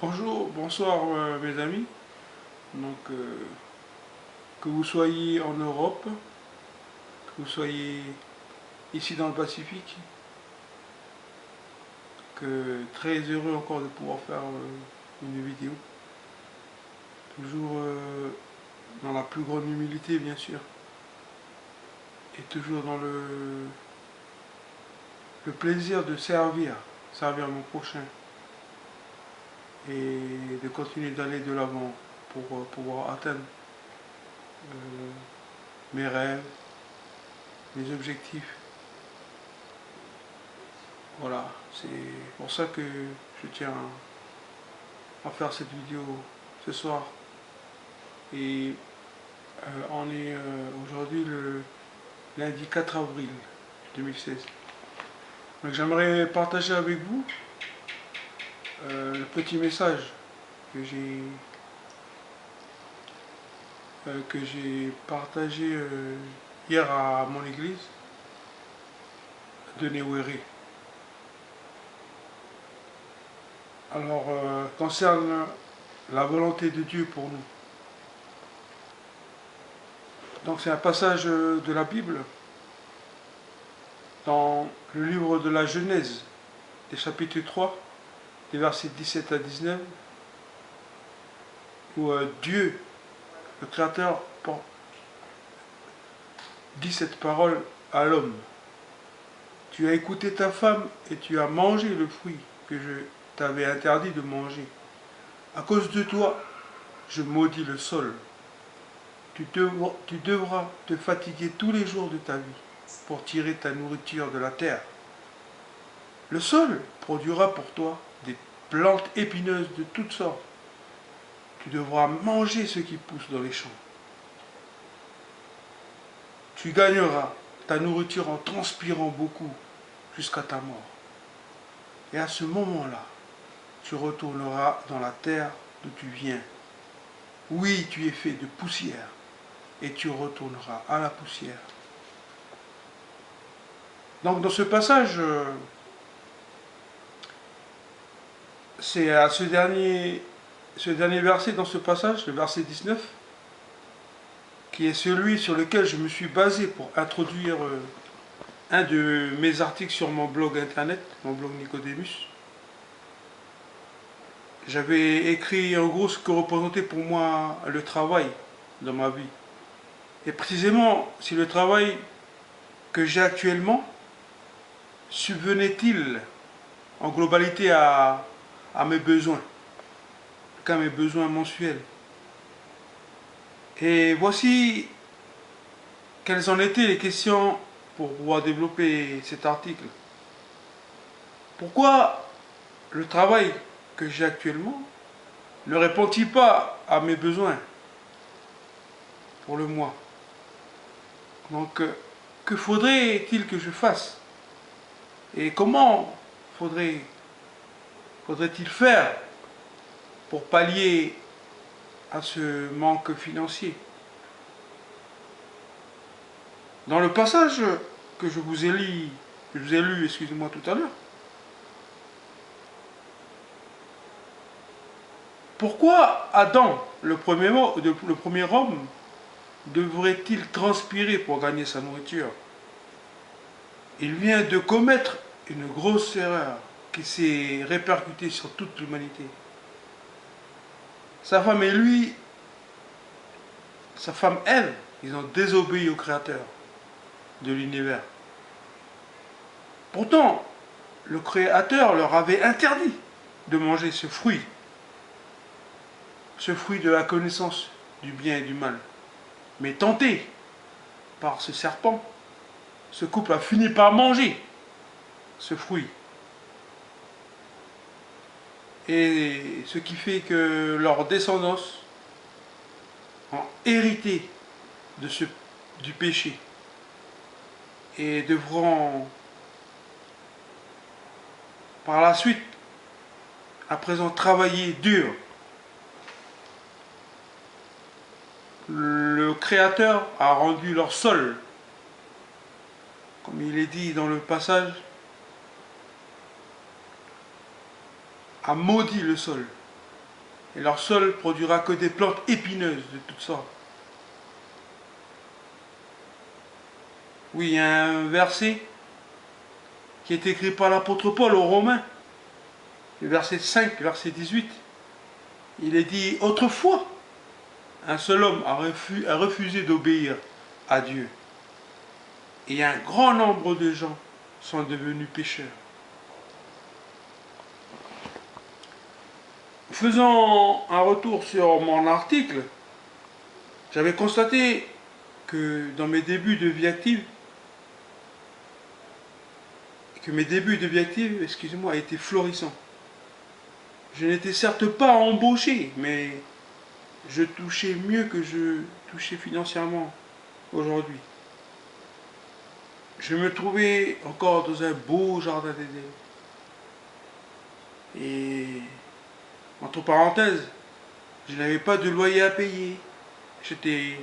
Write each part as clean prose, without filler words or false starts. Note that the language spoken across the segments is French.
Bonjour, bonsoir mes amis. Donc, que vous soyez en Europe, que vous soyez ici dans le Pacifique, que très heureux encore de pouvoir faire une vidéo. Toujours dans la plus grande humilité, bien sûr. Et toujours dans le plaisir de servir mon prochain. Et de continuer d'aller de l'avant pour pouvoir atteindre euh, mes rêves, mes objectifs. Voilà, c'est pour ça que je tiens à faire cette vidéo ce soir. Et on est aujourd'hui le lundi 4 avril 2016. Donc j'aimerais partager avec vous le petit message que j'ai partagé hier à mon église de Néouéré. Alors, concerne la volonté de Dieu pour nous. Donc c'est un passage de la Bible dans le livre de la Genèse, des chapitres 3, des versets 17 à 19, où Dieu, le Créateur, dit cette parole à l'homme. Tu as écouté ta femme et tu as mangé le fruit que je t'avais interdit de manger. À cause de toi, je maudis le sol. Tu devras te fatiguer tous les jours de ta vie pour tirer ta nourriture de la terre. Le sol produira pour toi des plantes épineuses de toutes sortes. Tu devras manger ce qui pousse dans les champs. Tu gagneras ta nourriture en transpirant beaucoup jusqu'à ta mort. Et à ce moment-là, tu retourneras dans la terre d'où tu viens. Oui, tu es fait de poussière et tu retourneras à la poussière. Donc dans ce passage, c'est à ce dernier verset dans ce passage, le verset 19, qui est celui sur lequel je me suis basé pour introduire un de mes articles sur mon blog internet, mon blog Nicodemus. J'avais écrit en gros ce que représentait pour moi le travail dans ma vie. Et précisément, si le travail que j'ai actuellement subvenait-il en globalité à mes besoins, qu'à mes besoins mensuels. Et voici quelles en étaient les questions pour pouvoir développer cet article. Pourquoi le travail que j'ai actuellement ne répond-il pas à mes besoins pour le mois? Donc, que faudrait-il que je fasse? Et comment faudrait-il faire pour pallier à ce manque financier? Dans le passage que je vous ai lu, excusez-moi, tout à l'heure, pourquoi Adam, le premier homme, devrait-il transpirer pour gagner sa nourriture? Il vient de commettre une grosse erreur qui s'est répercutée sur toute l'humanité. Sa femme et lui, sa femme Ève, ils ont désobéi au Créateur de l'univers. Pourtant, le Créateur leur avait interdit de manger ce fruit de la connaissance du bien et du mal. Mais tenté par ce serpent, ce couple a fini par manger ce fruit. Et ce qui fait que leur descendance ont hérité du péché et devront par la suite, à présent, travailler dur. Le Créateur a rendu leur sol, comme il est dit dans le passage, a maudit le sol. et leur sol produira que des plantes épineuses de toutes sortes. Oui, il y a un verset qui est écrit par l'apôtre Paul aux Romains, le verset 5, verset 18. Il est dit, autrefois, un seul homme a refusé d'obéir à Dieu. Et un grand nombre de gens sont devenus pécheurs. Faisant un retour sur mon article, j'avais constaté que dans mes débuts de vie active, excusez-moi, étaient florissants. Je n'étais certes pas embauché, mais je touchais mieux que je touchais financièrement aujourd'hui. Je me trouvais encore dans un beau jardin d'Éden. Et, entre parenthèses, je n'avais pas de loyer à payer. J'étais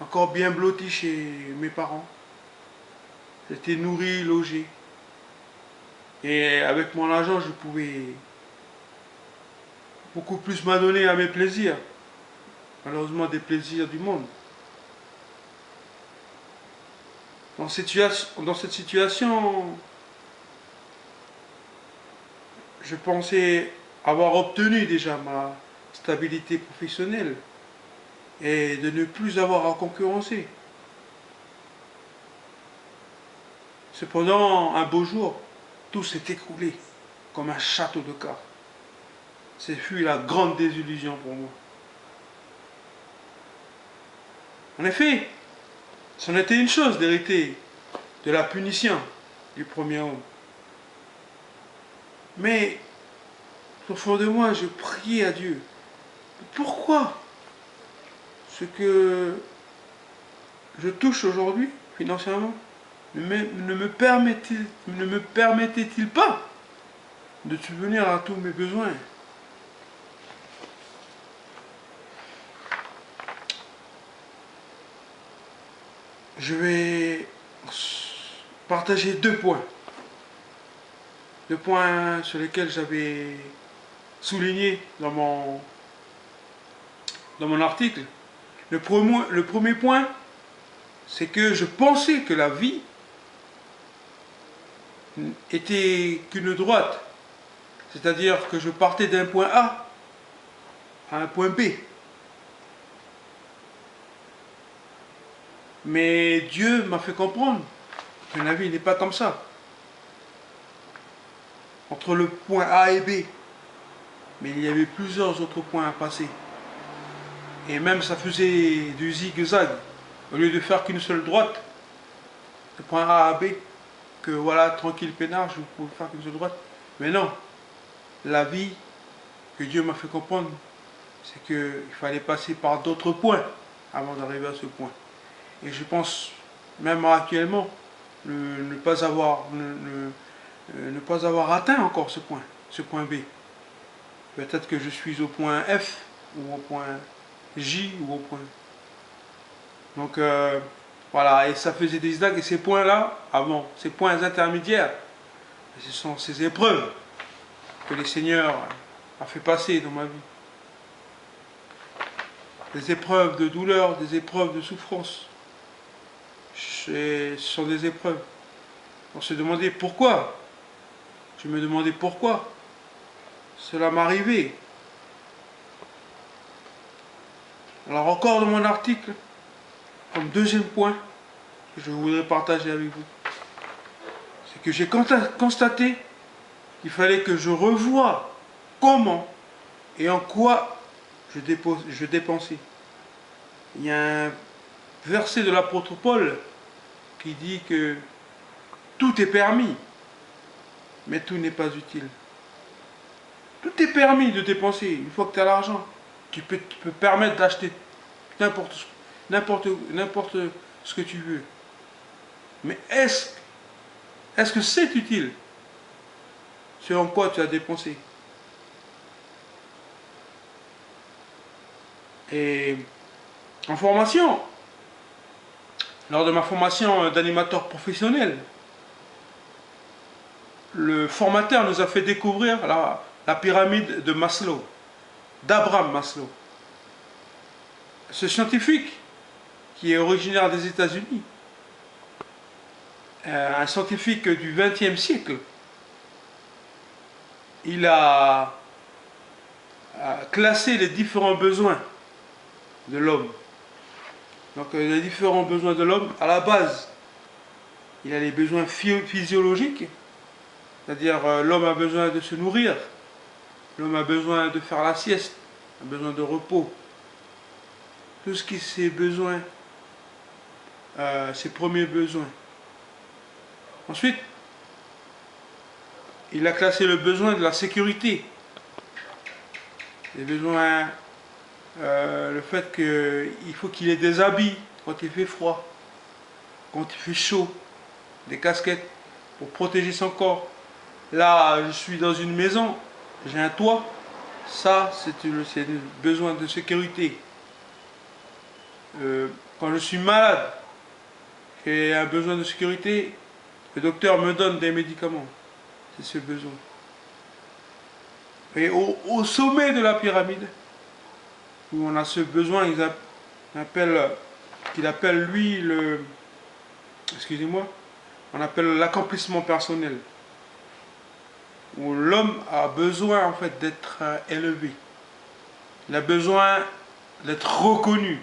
encore bien blotti chez mes parents. J'étais nourri, logé. Et avec mon argent, je pouvais beaucoup plus m'adonner à mes plaisirs. Malheureusement, des plaisirs du monde. Dans cette situation, je pensais avoir obtenu déjà ma stabilité professionnelle et de ne plus avoir à concurrencer. Cependant, un beau jour, tout s'est écroulé comme un château de cartes. Ce fut la grande désillusion pour moi. En effet, c'en était une chose d'hériter de la punition du premier homme. Mais, au fond de moi, je priais à Dieu. Pourquoi ce que je touche aujourd'hui, financièrement, ne me permettait-il pas de subvenir à tous mes besoins? Je vais partager deux points. Deux points sur lesquels j'avais souligné dans mon article. Le premier point, c'est que je pensais que la vie était qu'une droite. C'est-à-dire que je partais d'un point A à un point B. Mais Dieu m'a fait comprendre que la vie n'est pas comme ça. Entre le point A et B, mais il y avait plusieurs autres points à passer. Et même ça faisait du zigzag. Au lieu de faire qu'une seule droite, de point A à B, que voilà, tranquille, peinard, je pouvais faire qu'une seule droite. Mais non, la vie que Dieu m'a fait comprendre, c'est qu'il fallait passer par d'autres points avant d'arriver à ce point. Et je pense, même actuellement, ne pas avoir atteint encore ce point B. Peut-être que je suis au point F, ou au point J, ou au point... Donc, voilà, et ça faisait des zigzags, et ces points-là, avant, ces points intermédiaires, ce sont ces épreuves que le Seigneur a fait passer dans ma vie. Des épreuves de douleur, des épreuves de souffrance. Ce sont des épreuves. On se demandait pourquoi. Je me demandais pourquoi cela m'arrivait. Alors encore dans mon article, comme deuxième point que je voudrais partager avec vous, c'est que j'ai constaté qu'il fallait que je revoie comment et en quoi je dépensais. Il y a un verset de l'apôtre Paul qui dit que tout est permis, mais tout n'est pas utile. Tout est permis de dépenser une fois que tu as l'argent. Tu peux permettre d'acheter n'importe ce que tu veux. Mais est-ce que c'est utile ce en quoi tu as dépensé? Et en formation, lors de ma formation d'animateur professionnel, le formateur nous a fait découvrir la pyramide de Maslow. d'Abraham Maslow. Ce scientifique qui est originaire des États-Unis, un scientifique du XXe siècle, il a classé les différents besoins de l'homme. Donc les différents besoins de l'homme, à la base, il a les besoins physiologiques, c'est-à-dire l'homme a besoin de se nourrir, l'homme a besoin de faire la sieste, a besoin de repos. Tout ce qui est ses besoins, ses premiers besoins. Ensuite, il a classé le besoin de la sécurité. Les besoins, le fait qu'il faut qu'il ait des habits quand il fait froid, quand il fait chaud, des casquettes pour protéger son corps. Là, je suis dans une maison, j'ai un toit, ça c'est un besoin de sécurité. Quand je suis malade, j'ai un besoin de sécurité, le docteur me donne des médicaments. C'est ce besoin. Et au sommet de la pyramide, où on a ce besoin, qu'il appelle lui le... Excusez-moi, on appelle l'accomplissement personnel. Où l'homme a besoin en fait d'être élevé. Il a besoin d'être reconnu.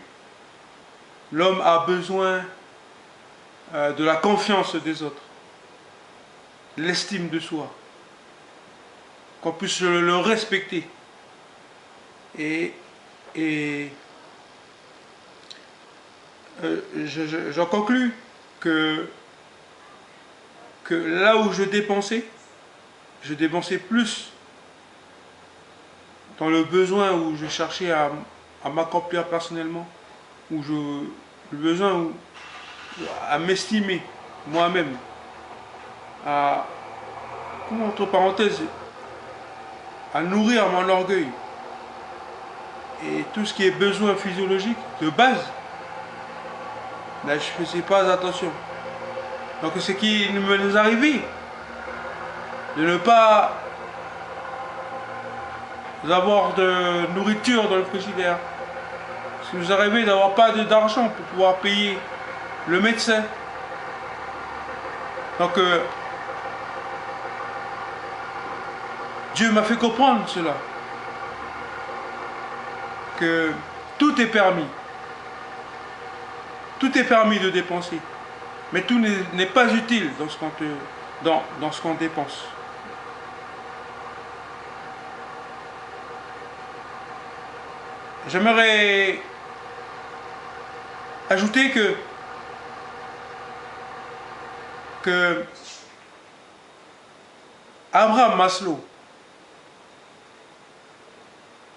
L'homme a besoin de la confiance des autres. L'estime de soi. Qu'on puisse le respecter. Et j'en conclus que là où je dépensais plus dans le besoin où je cherchais à m'accomplir personnellement, le besoin à m'estimer moi-même, entre parenthèses, à nourrir mon orgueil et tout ce qui est besoin physiologique de base, là, je ne faisais pas attention. Donc ce qui nous arrivait de ne pas avoir de nourriture dans le frigidaire, ce qui nous arrivait d'avoir pas d'argent pour pouvoir payer le médecin. Donc Dieu m'a fait comprendre cela, que tout est permis. Tout est permis de dépenser, mais tout n'est pas utile dans ce qu'on dépense. J'aimerais ajouter que Abraham Maslow,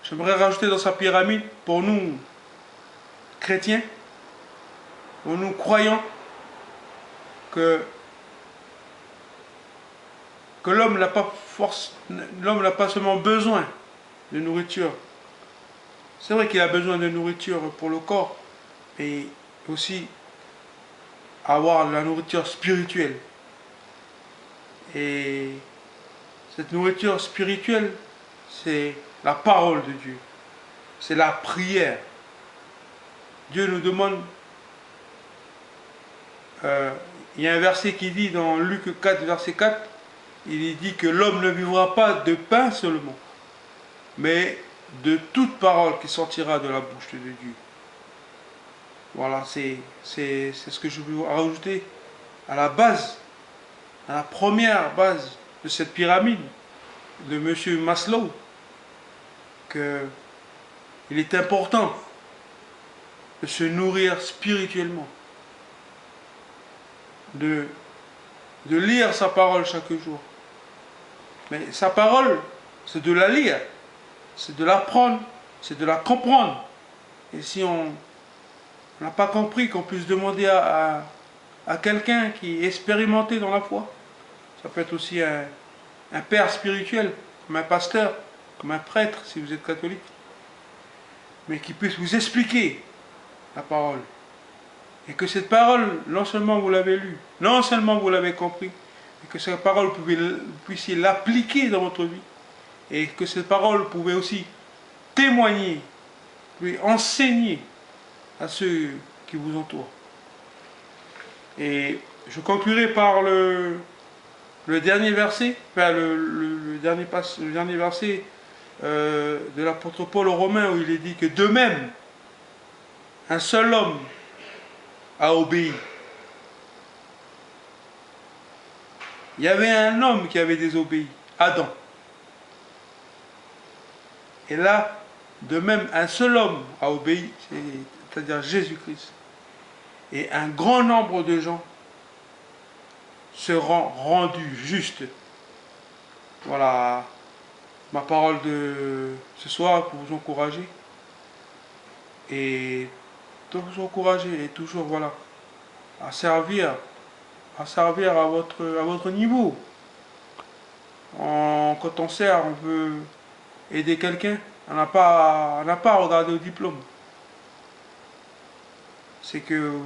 j'aimerais rajouter dans sa pyramide, pour nous chrétiens, pour nous croyants, que l'homme n'a pas seulement besoin de nourriture. C'est vrai qu'il a besoin de nourriture pour le corps, mais aussi avoir de la nourriture spirituelle. Et cette nourriture spirituelle, c'est la parole de Dieu. C'est la prière. Dieu nous demande... il y a un verset qui dit dans Luc 4, verset 4, il dit que l'homme ne vivra pas de pain seulement, mais de toute parole qui sortira de la bouche de Dieu. Voilà, c'est ce que je veux rajouter à la base, à la première base de cette pyramide de M. Maslow, qu'il est important de se nourrir spirituellement, de lire sa parole chaque jour. Mais sa parole, c'est de la lire, c'est de l'apprendre, c'est de la comprendre. Et si on n'a pas compris, qu'on puisse demander à quelqu'un qui est expérimenté dans la foi. Ça peut être aussi un père spirituel, comme un pasteur, comme un prêtre, si vous êtes catholique. Mais qui puisse vous expliquer la parole. Et que cette parole, non seulement vous l'avez lue, non seulement vous l'avez compris, mais que cette parole, vous puissiez l'appliquer dans votre vie. Et que cette parole pouvait aussi témoigner, lui enseigner à ceux qui vous entourent. Et je conclurai par le dernier verset, enfin le dernier verset de l'apôtre Paul aux Romains, où il est dit que de même, un seul homme a obéi. Il y avait un homme qui avait désobéi, Adam. Et là, de même, un seul homme a obéi, c'est-à-dire Jésus-Christ. Et un grand nombre de gens seront rendus justes. Voilà ma parole de ce soir pour vous encourager. Et de vous encourager et toujours voilà à servir à votre niveau. Quand on sert, on veut aider quelqu'un. On n'a pas à regarder au diplôme. C'est que vous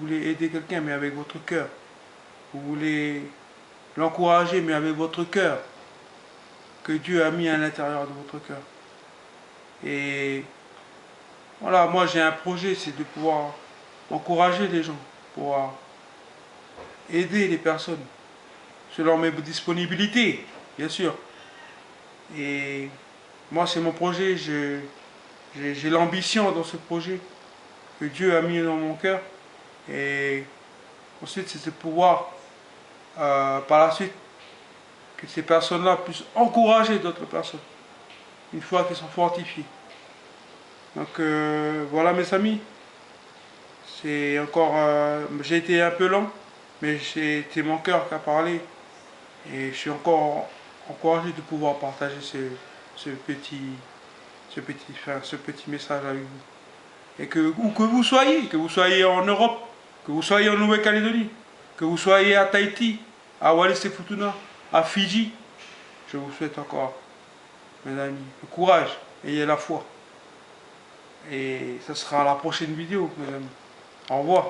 voulez aider quelqu'un, mais avec votre cœur. Vous voulez l'encourager, mais avec votre cœur. Que Dieu a mis à l'intérieur de votre cœur. Et voilà, moi j'ai un projet, c'est de pouvoir encourager les gens, pouvoir aider les personnes, selon mes disponibilités, bien sûr. Et moi c'est mon projet, j'ai l'ambition dans ce projet que Dieu a mis dans mon cœur. Et ensuite c'est de pouvoir, par la suite, que ces personnes-là puissent encourager d'autres personnes, une fois qu'elles sont fortifiées. Donc voilà mes amis, c'est encore, j'ai été un peu lent, mais c'était mon cœur qui a parlé. Et je suis encore encouragé de pouvoir partager ce petit, ce petit message avec vous. Et que, où que vous soyez en Europe, que vous soyez en Nouvelle-Calédonie, que vous soyez à Tahiti, à Wallis et Futuna, à Fidji, je vous souhaite encore, mes amis, le courage, ayez la foi. Et ce sera la prochaine vidéo, mes amis. Au revoir.